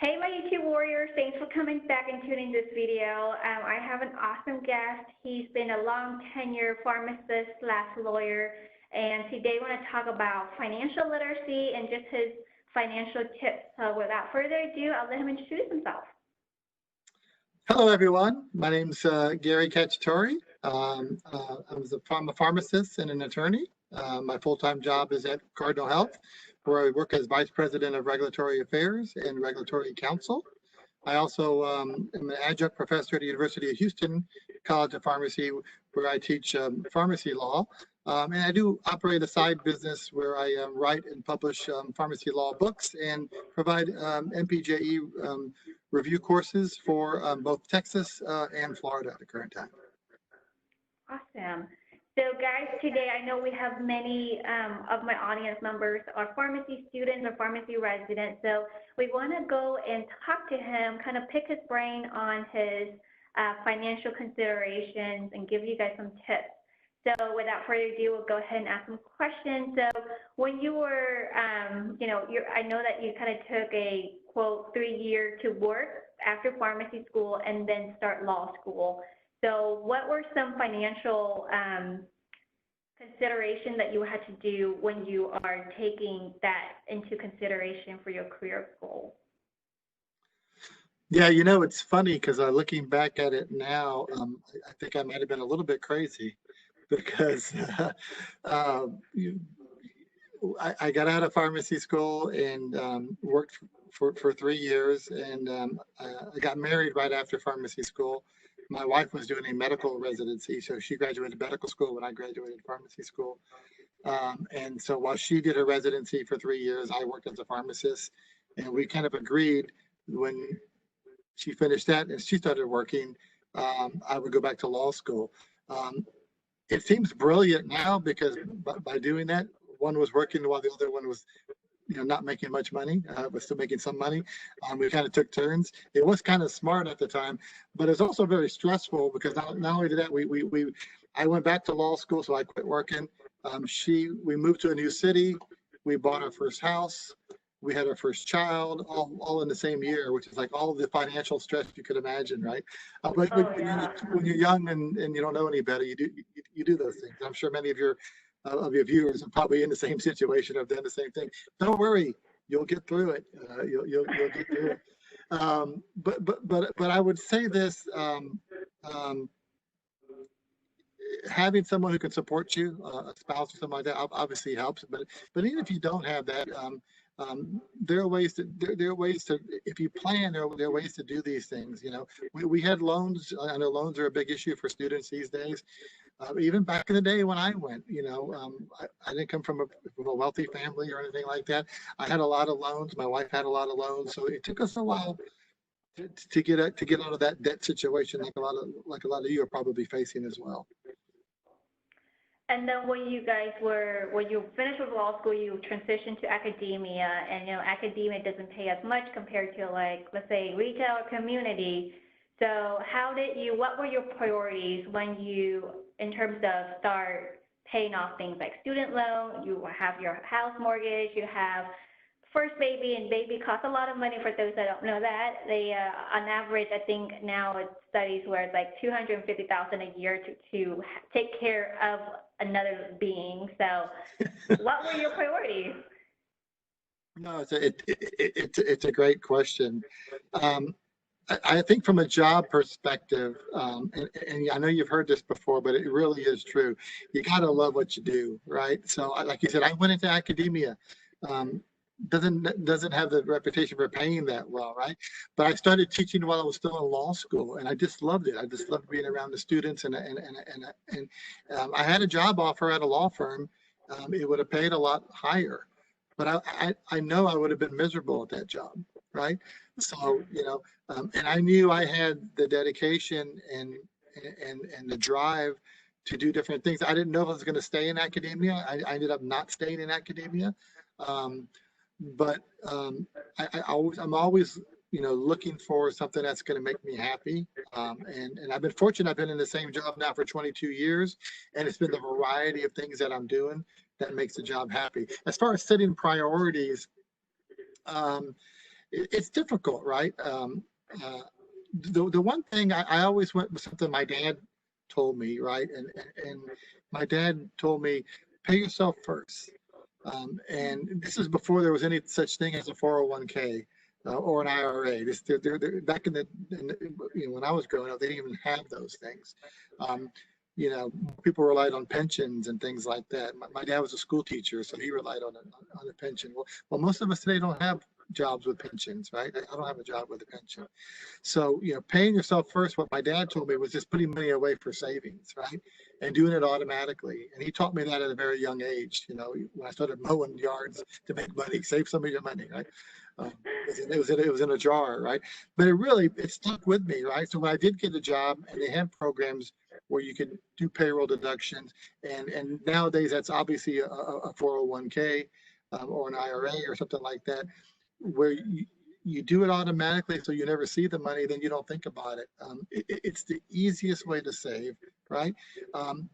Hey, my YouTube warriors, thanks for coming back and tuning this video. I have an awesome guest. He's been a long tenure pharmacist slash lawyer, and today I want to talk about financial literacy and just his financial tips. So without further ado, I'll let him introduce himself. Hello, everyone. My name's Gary Cacciatore. I'm a pharmacist and an attorney. My full-time job is at Cardinal Health, where I work as Vice President of Regulatory Affairs and Regulatory Counsel. I also am an adjunct professor at the University of Houston College of Pharmacy, where I teach pharmacy law. And I do operate a side business where I write and publish pharmacy law books and provide MPJE review courses for both Texas and Florida at the current time. Awesome. So guys, today I know we have many of my audience members are pharmacy students or pharmacy residents. So we want to go and talk to him, kind of pick his brain on his financial considerations and give you guys some tips. So without further ado, we'll go ahead and ask some questions. So when you were, I know that you kind of took a, quote, 3-year to work after pharmacy school and then start law school. So what were some financial consideration that you had to do when you are taking that into consideration for your career goal? Yeah, you know, it's funny because looking back at it now, I think I might have been a little bit crazy because I got out of pharmacy school and worked for 3 years, and I got married right after pharmacy school. My wife was doing a medical residency, so she graduated medical school when I graduated pharmacy school. And so while she did her residency for 3 years, I worked as a pharmacist, and we kind of agreed when she finished that and she started working, I would go back to law school. It seems brilliant now because by doing that, one was working while the other one was, not making much money, but still making some money. We kind of took turns. It was kind of smart at the time, but it's also very stressful because not only did that, I went back to law school, so I quit working. We moved to a new city. We bought our first house. We had our first child, all in the same year, which is like all the financial stress you could imagine, right? But when you're young and you don't know any better, you do those things. I'm sure many of your viewers are probably in the same situation, have done the same thing. Don't worry, you'll get through it. You'll get through it. But I would say this: having someone who can support you, a spouse or something like that, obviously helps. But even if you don't have that, there are ways to if you plan, there are ways to do these things. We had loans. I know loans are a big issue for students these days. Even back in the day when I went, I didn't come from a wealthy family or anything like that. I had a lot of loans. My wife had a lot of loans, so it took us a while to get out of that debt situation, like a lot of you are probably facing as well. And then when you finished with law school, you transitioned to academia, and academia doesn't pay as much compared to, like, let's say retail or community. So what were your priorities when you, in terms of start paying off things like student loan, you have your house mortgage, you have first baby, and baby costs a lot of money for those that don't know that. They, on average, I think now it's studies where it's like $250,000 a year to take care of another being. So what were your priorities? No, it's a great question. I think from a job perspective, and I know you've heard this before, but it really is true. You got to love what you do, right? So like you said, I went into academia. Doesn't have the reputation for paying that well, right? But I started teaching while I was still in law school, and I just loved it. I just loved being around the students, and I had a job offer at a law firm. It would have paid a lot higher, but I know I would have been miserable at that job, right? So and I knew I had the dedication and the drive to do different things. I didn't know if I was going to stay in academia. I ended up not staying in academia. But I'm always, looking for something that's going to make me happy. And I've been fortunate. I've been in the same job now for 22 years, and it's been the variety of things that I'm doing that makes the job happy. As far as setting priorities, it's difficult, right? The one thing I always went with something my dad told me, right? And my dad told me, pay yourself first. And this is before there was any such thing as a 401k or an IRA. Back when I was growing up, they didn't even have those things. Um, People relied on pensions and things like that. My dad was a school teacher, so he relied on a pension. Well, most of us today don't have jobs with pensions, right? I don't have a job with a pension. So, paying yourself first, what my dad told me was just putting money away for savings, right? And doing it automatically. And he taught me that at a very young age, when I started mowing yards to make money, save some of your money, right? It was in a jar, right? But it stuck with me, right? So when I did get a job and they had programs where you could do payroll deductions, and nowadays that's obviously a 401k or an IRA or something like that, where you do it automatically so you never see the money, then you don't think about it. It's the easiest way to save, right?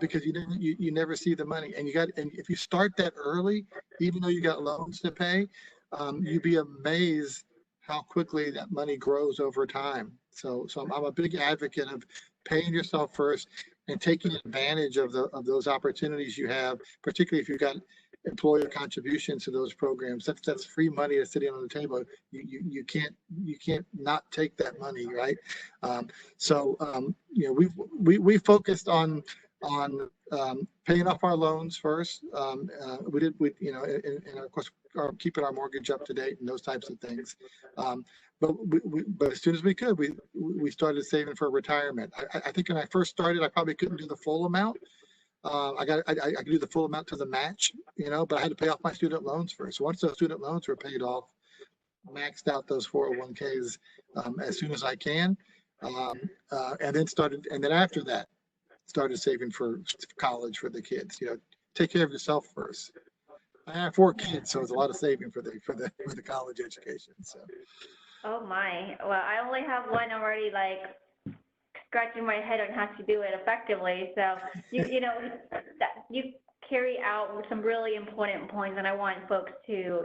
Because you never see the money, and if you start that early, even though you got loans to pay, you'd be amazed how quickly that money grows over time. So I'm a big advocate of paying yourself first and taking advantage of those opportunities you have, particularly if you've got employer contributions to those programs. That's free money that's sitting on the table. You can't not take that money, right? We focused on paying off our loans first. And of course, keeping our mortgage up to date and those types of things. But as soon as we could, we started saving for retirement. I think when I first started, I probably couldn't do the full amount. I could do the full amount to the match, but I had to pay off my student loans first. So once those student loans were paid off, maxed out those 401ks as soon as I can, and then after that, started saving for college for the kids. Take care of yourself first. I have 4 kids, so it's a lot of saving for the college education. So. Oh my. Well, I only have one. I'm already like scratching my head on how to do it effectively. So you carry out some really important points, and I want folks to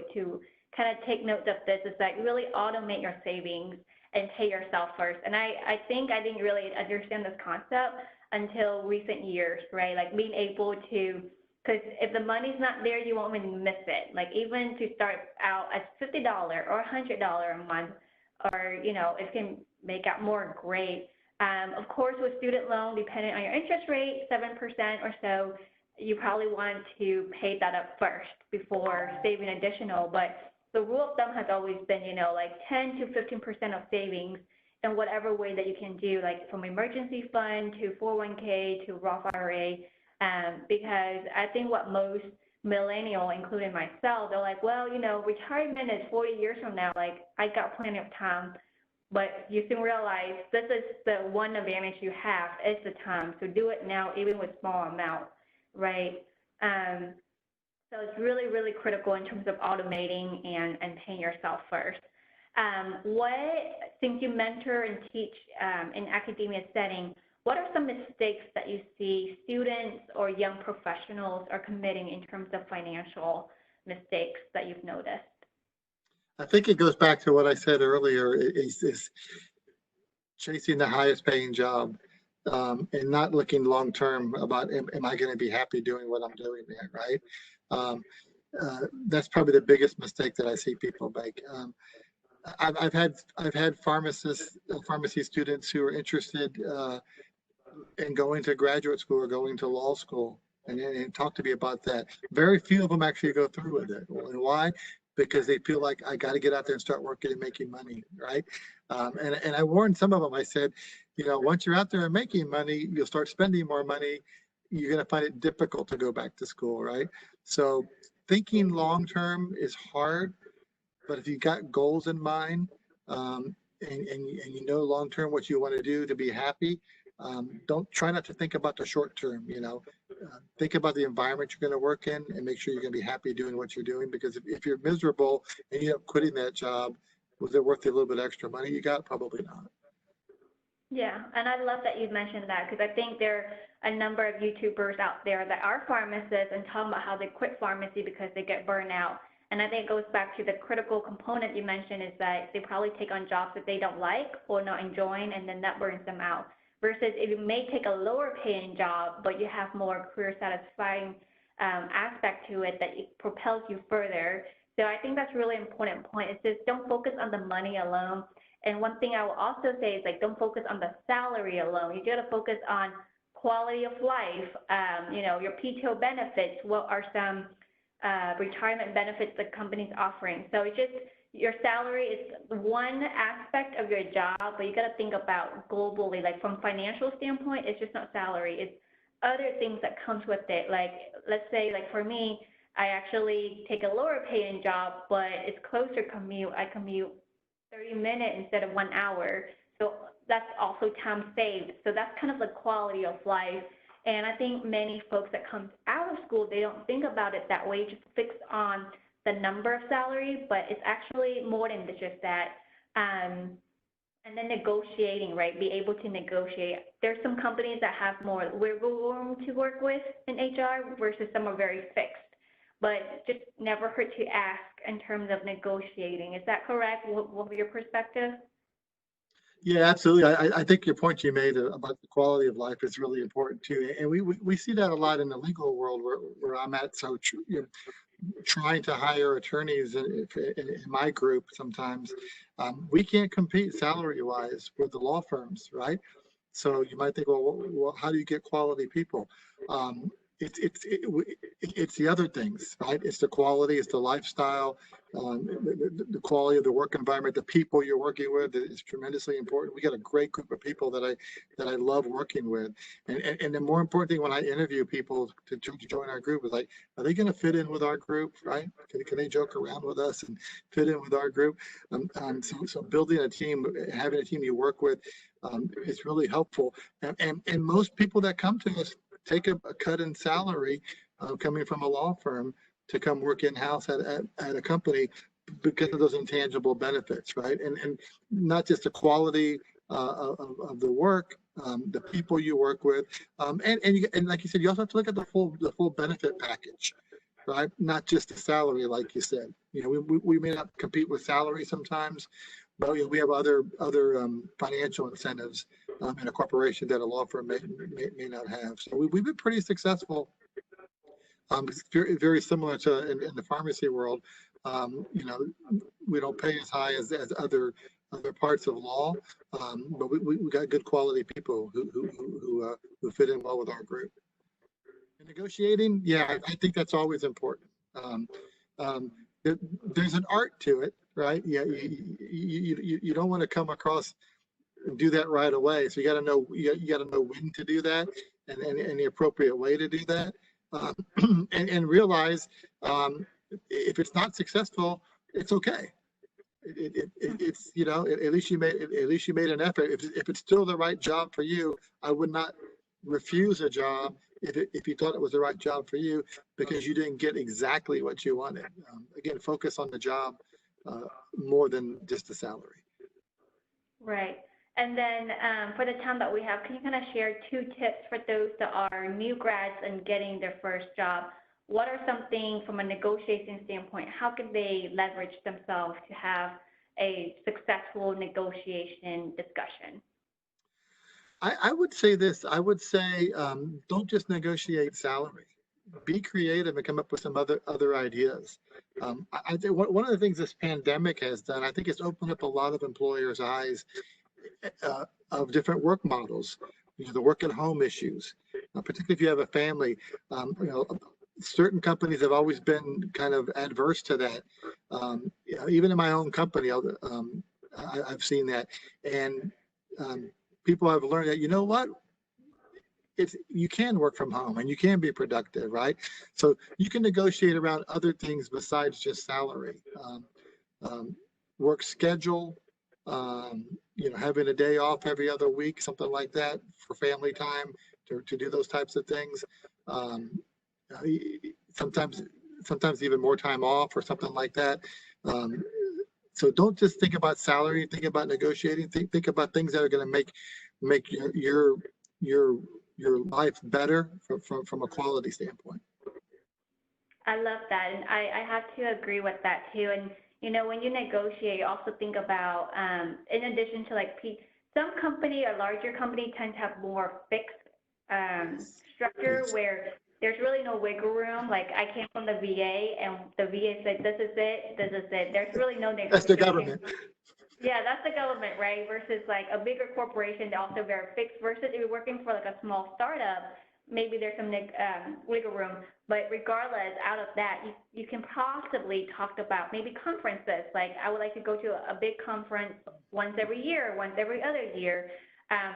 kind of take note of this. Is that really automate your savings and pay yourself first. And I think I didn't really understand this concept until recent years, right? Like being able to, because if the money's not there, you won't even miss it. Like even to start out at $50 or $100 a month, or it can make out more, great. Of course, with student loan, depending on your interest rate, 7% or so, you probably want to pay that up first before saving additional. But the rule of thumb has always been, like 10 to 15% of savings in whatever way that you can do, like from emergency fund to 401k to Roth IRA, because I think what most millennial, including myself, they're like, well, retirement is 40 years from now. Like, I got plenty of time. But you soon realize this is the one advantage you have is the time. So do it now, even with small amounts, right? So it's really, really critical in terms of automating and paying yourself first. Since you mentor and teach in academia setting, what are some mistakes that you see students or young professionals are committing in terms of financial mistakes that you've noticed? I think it goes back to what I said earlier, is chasing the highest paying job and not looking long term about am I going to be happy doing what I'm doing there, right? That's probably the biggest mistake that I see people make. I've had pharmacy students who are interested in going to graduate school or going to law school, and talk to me about that. Very few of them actually go through with it. And why? Because they feel like I got to get out there and start working and making money, right? And I warned some of them. I said, once you're out there and making money, you'll start spending more money. You're going to find it difficult to go back to school, right? So thinking long term is hard, but if you've got goals in mind, and you know long term what you want to do to be happy, don't try not to think about the short term. Think about the environment you're going to work in and make sure you're going to be happy doing what you're doing. Because if you're miserable and you end up quitting that job, was it worth the little bit extra money you got? Probably not. Yeah, and I love that you mentioned that, because I think there are a number of YouTubers out there that are pharmacists and talking about how they quit pharmacy because they get burned out. And I think it goes back to the critical component you mentioned is that they probably take on jobs that they don't like or not enjoying, and then that burns them out. Versus if you may take a lower paying job, but you have more career satisfying aspect to it that it propels you further. So I think that's a really important point. It's just don't focus on the money alone. And one thing I will also say is like don't focus on the salary alone. You got to focus on quality of life. Your PTO benefits. What are some retirement benefits the company's offering? So it's just your salary is one aspect of your job, but you got to think about globally. Like from financial standpoint, it's just not salary. It's other things that comes with it. Like let's say, like for me, I actually take a lower paying job, but it's closer commute. I commute 30 minutes instead of 1 hour. So that's also time saved. So that's kind of the quality of life. And I think many folks that come out of school, they don't think about it that way, just fix on the number of salary, but it's actually more than just that. And then negotiating, right? Be able to negotiate. There's some companies that have more wiggle room to work with in HR versus some are very fixed. But just never hurt to ask in terms of negotiating. Is that correct? What was your perspective? Yeah, absolutely. I think your point you made about the quality of life is really important too. And we see that a lot in the legal world where I'm at. So trying to hire attorneys in my group sometimes, we can't compete salary wise with the law firms, right? So you might think, well, how do you get quality people? It's the other things, right? It's the quality, it's the lifestyle, the quality of the work environment, the people you're working with is tremendously important. We got a great group of people that I love working with, and the more important thing when I interview people to join our group is like, are they going to fit in with our group, right? Can they joke around with us and fit in with our group? So building a team, having a team you work with, is really helpful. And most people that come to us take a cut in salary coming from a law firm to come work in-house at a company because of those intangible benefits, right? And not just the quality of the work, the people you work with, and like you said, you also have to look at the full benefit package, right? Not just the salary, like you said. We may not compete with salary sometimes, but we have other financial incentives in a corporation that a law firm may not have. So we've been pretty successful. It's very similar to in the pharmacy world. We don't pay as high as other parts of law, but we got good quality people who fit in well with our group. And negotiating, yeah, I think that's always important. There's an art to it, right? Yeah, you don't want to come across and do that right away. So you got to know when to do that and the appropriate way to do that, and realize if it's not successful, it's okay. It's at least you made an effort. If it's still the right job for you, I would not refuse a job if you thought it was the right job for you because you didn't get exactly what you wanted. Again, focus on the job more than just the salary. Right. And then for the time that we have, can you kind of share 2 tips for those that are new grads and getting their first job? What are something from a negotiation standpoint, how can they leverage themselves to have a successful negotiation discussion? I would say this. I would say don't just negotiate salary. Be creative and come up with some other ideas. I think one of the things this pandemic has done, I think it's opened up a lot of employers' eyes of different work models. The work at home issues, particularly if you have a family. Certain companies have always been kind of adverse to that. Even in my own company, I've seen that, and people have learned that what you can work from home and you can be productive, right? So you can negotiate around other things besides just salary, work schedule, having a day off every other week, something like that for family time to do those types of things. Sometimes even more time off or something like that. So don't just think about salary, think about negotiating, think about things that are going to make your life better from a quality standpoint. I love that, and I have to agree with that too. And when you negotiate, you also think about, in addition to like some company, a larger company, tend to have more fixed structure Yes. where there's really no wiggle room. Like I came from the VA, and the VA said, "This is it, this is it." There's really no That's the negotiation. government. Yeah, that's the government, right? Versus like a bigger corporation, they're also very fixed. Versus if you're working for like a small startup, maybe there's some wiggle room. But regardless, out of that, you can possibly talk about maybe conferences. Like I would like to go to a big conference once every year, once every other year.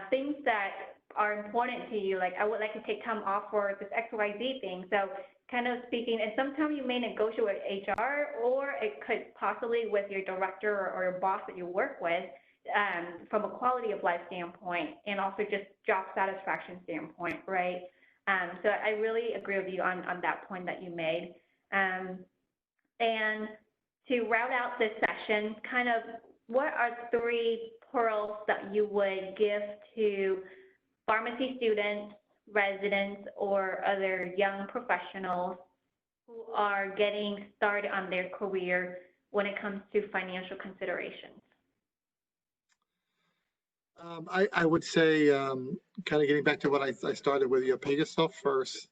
Things that are important to you, like I would like to take time off for this XYZ thing. So kind of speaking, and sometimes you may negotiate with HR, or it could possibly with your director or your boss that you work with, from a quality of life standpoint, and also just job satisfaction standpoint, right? So I really agree with you on that point that you made. And to route out this session, kind of what are three pearls that you would give to pharmacy students, residents, or other young professionals who are getting started on their career when it comes to financial considerations? I would say, kind of getting back to what I started with, pay yourself first.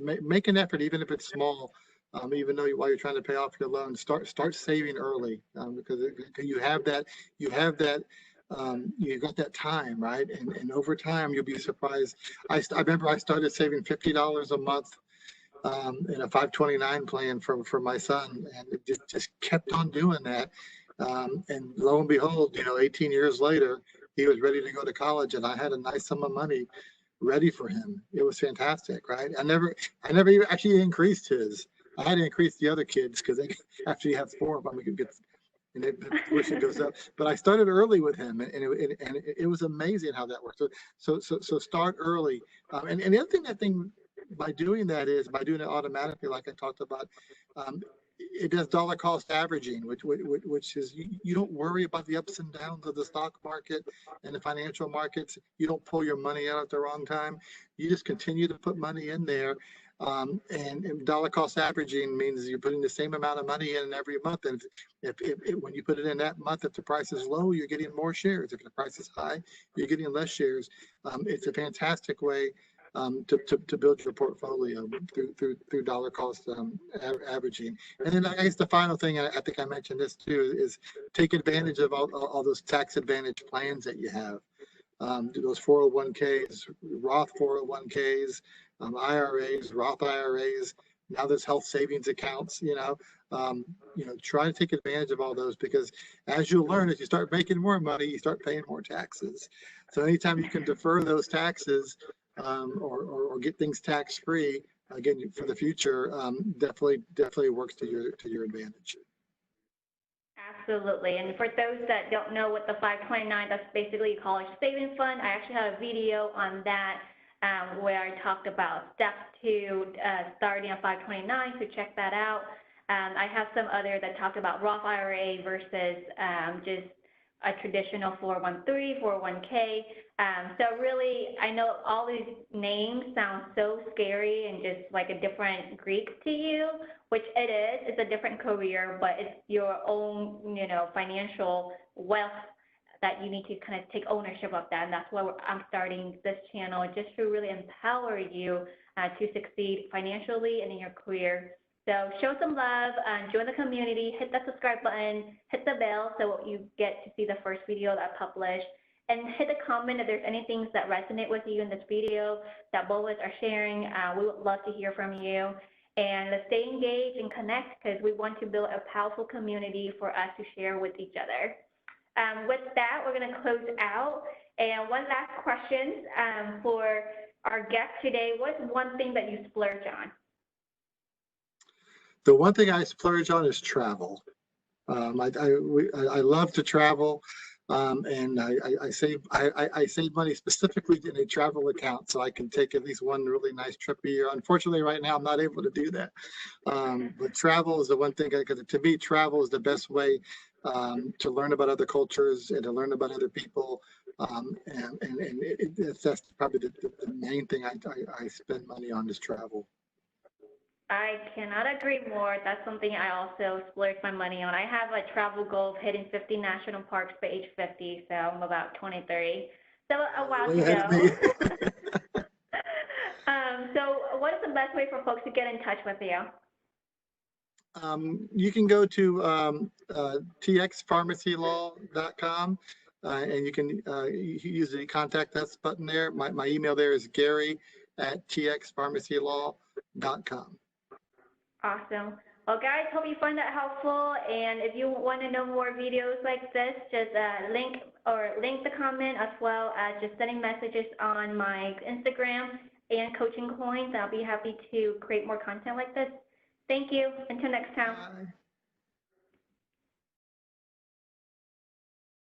Make an effort, even if it's small. Even though while you're trying to pay off your loan, start saving early, because you have that, you got that time, right? And over time, you'll be surprised. I remember I started saving $50 a month, in a 529 plan for my son, and it just kept on doing that. And lo and behold, 18 years later, he was ready to go to college, and I had a nice sum of money ready for him. It was fantastic, right? I never even actually increased his. I had to increase the other kids because after you have four of them, we could get, and the tuition goes up. But I started early with him, and it was amazing how that worked. So start early. And the other thing, by doing that is by doing it automatically, like I talked about. It does dollar cost averaging, which is you don't worry about the ups and downs of the stock market and the financial markets. You don't pull your money out at the wrong time. You just continue to put money in there. And dollar cost averaging means you're putting the same amount of money in every month. And if when you put it in that month, if the price is low, you're getting more shares. If the price is high, you're getting less shares. It's a fantastic way to build your portfolio through dollar cost averaging. And then I guess the final thing, I think I mentioned this too, is take advantage of all those tax advantage plans that you have. Those 401ks, Roth 401ks, IRAs, Roth IRAs. Now there's health savings accounts. Try to take advantage of all those, because as you'll learn, as you start making more money, you start paying more taxes. So anytime you can defer those taxes, or get things tax free, again, for the future, definitely works to your advantage. Absolutely. And for those that don't know what the 529, that's basically a college savings fund. I actually have a video on that, where I talked about steps to starting a 529, so check that out. I have some other that talked about Roth IRA versus just a traditional 401(k). So really, I know all these names sound so scary and just like a different Greek to you, which it is. It's a different career, but it's your own, financial wealth that you need to kind of take ownership of that. And that's why I'm starting this channel, just to really empower you to succeed financially and in your career. So show some love, join the community, hit that subscribe button, hit the bell so you get to see the first video that I publish, and hit a comment if there's any things that resonate with you in this video that both of us are sharing. We would love to hear from you. And let's stay engaged and connect, because we want to build a powerful community for us to share with each other. With that, we're going to close out. And one last question for our guest today. What's one thing that you splurge on? The one thing I splurge on is travel. I love to travel, and I save money specifically in a travel account so I can take at least one really nice trip a year. Unfortunately, right now I'm not able to do that. But travel is the one thing, because to me, travel is the best way to learn about other cultures and to learn about other people. That's probably the main thing I spend money on, is travel. I cannot agree more. That's something I also splurge my money on. I have a travel goal of hitting 50 national parks by age 50, so I'm about 23. So a You're while way to ahead of me. go. So what is the best way for folks to get in touch with you? You can go to txpharmacylaw.com and you can use the contact us button there. My email there is gary@txpharmacylaw.com. Awesome. Well, guys, hope you find that helpful. And if you want to know more videos like this, just link the comment as well as just sending messages on my Instagram and Coaching Coins. I'll be happy to create more content like this. Thank you. Until next time. Bye.